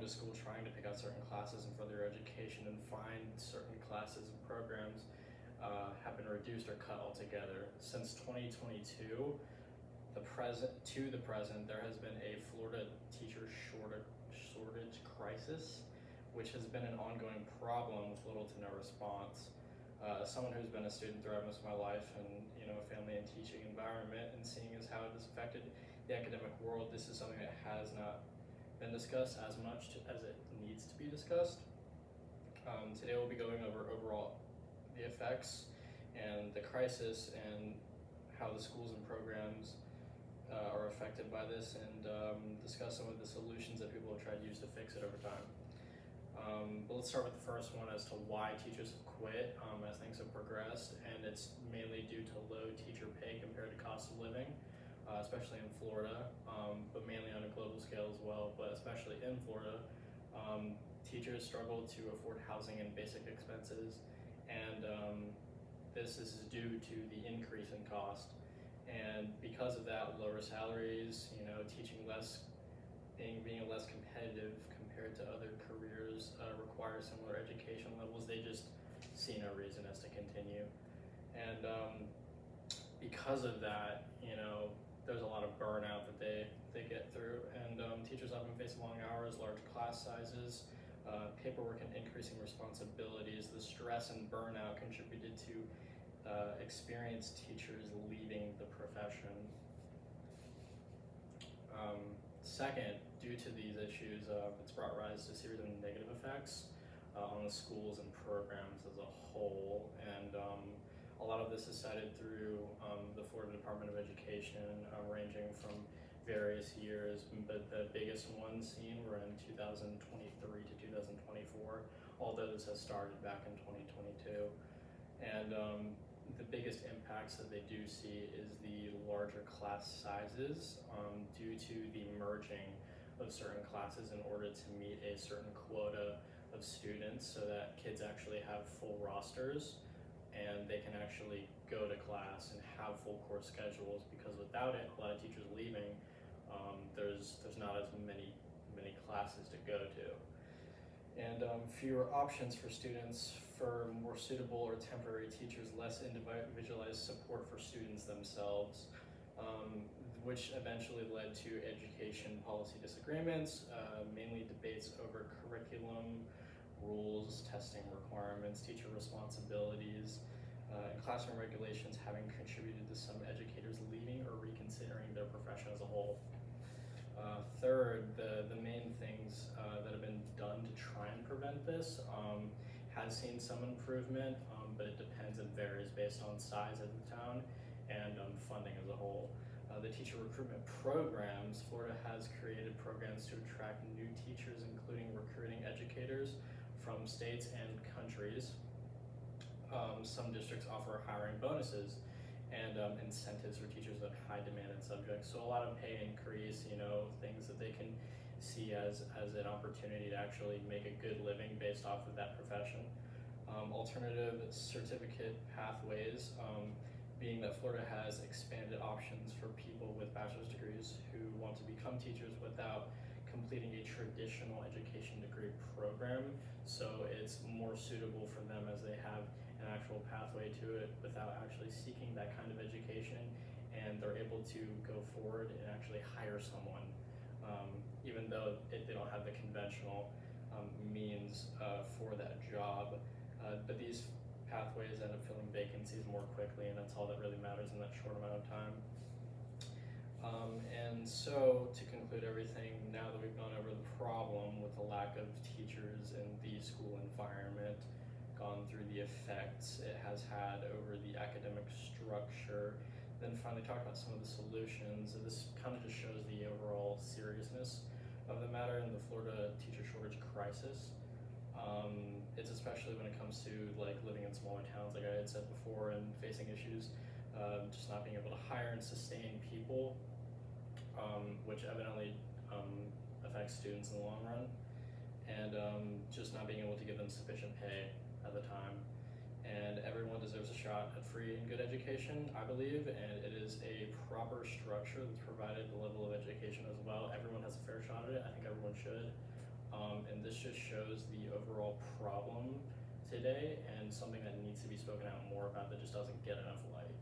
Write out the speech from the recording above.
to school trying to pick out certain classes and further education and find certain classes and programs have been reduced or cut altogether. Since 2022, the present, there has been a Florida teacher shortage crisis, which has been an ongoing problem with little to no response. Someone who's been a student throughout most of my life, and a family and teaching environment, and seeing as how it has affected the academic world, this is something that has not been discussed as much as it needs to be discussed. Today we'll be going over overall the effects and the crisis and how the schools and programs are affected by this, and discuss some of the solutions that people have tried to use to fix it over time. But let's start with the first one as to why teachers have quit as things have progressed, and it's mainly due to low teacher pay compared to cost of living, especially in Florida, but mainly on a global scale as well, but especially in Florida. Teachers struggle to afford housing and basic expenses, and this is due to the increase in cost. And because of that, lower salaries, teaching less, being less competitive compared to other careers, require similar education levels. They just see no reason as to continue. And because of that, there's a lot of burnout that they get through. And teachers often face long hours, large class sizes, paperwork, and increasing responsibilities. The stress and burnout contributed to experienced teachers leaving the profession. Second, due to these issues, it's brought rise to a series of negative effects on the schools and programs as a whole, and a lot of this is cited through the Florida Department of Education, ranging from various years, but the biggest ones seen were in 2023 to 2024, although this has started back in 2022. And the biggest impacts that they do see is the larger class sizes due to the merging of certain classes in order to meet a certain quota of students, so that kids actually have full rosters and they can actually go to class and have full course schedules, because without it, a lot of teachers leaving, there's not as many classes to go to. And fewer options for students, for more suitable or temporary teachers, less individualized support for students themselves, which eventually led to education policy disagreements, mainly debates over curriculum, rules, testing requirements, teacher responsibilities, and classroom regulations, having contributed to some educators leaving or reconsidering their profession as a whole. Third, the main things that have been done to try and prevent this has seen some improvement, but it depends and varies based on size of the town and funding as a whole. The teacher recruitment programs, Florida has created programs to attract new teachers, including recruiting educators from states and countries. Some districts offer hiring bonuses and incentives for teachers in high demanded subjects. So a lot of pay increase, things that they can see as an opportunity to actually make a good living based off of that profession. Alternative certificate pathways, being that Florida has expanded options for people with bachelor's degrees who want to become teachers without completing a traditional education degree program. So it's more suitable for them, as they have an actual pathway to it without actually seeking that kind of education, and they're able to go forward and actually hire someone, even though they don't have the conventional means for that job. But these pathways end up filling vacancies more quickly, and that's all that really matters in that short amount of time. And so, to conclude everything, now that we've gone over the problem with the lack of teachers in the school environment, gone through the effects it has had over the academic structure, then finally talked about some of the solutions. This kind of just shows the overall seriousness of the matter in the Florida teacher shortage crisis. It's especially when it comes to living in smaller towns, like I had said before, and facing issues, just not being able to hire and sustain people, which evidently affects students in the long run, and just not being able to give them sufficient pay at the time. And everyone deserves a shot at free and good education, I believe, and it is a proper structure that's provided the level of education as well. Everyone has a fair shot at it. I think everyone should. shows the overall problem today and something that needs to be spoken out more about that just doesn't get enough light.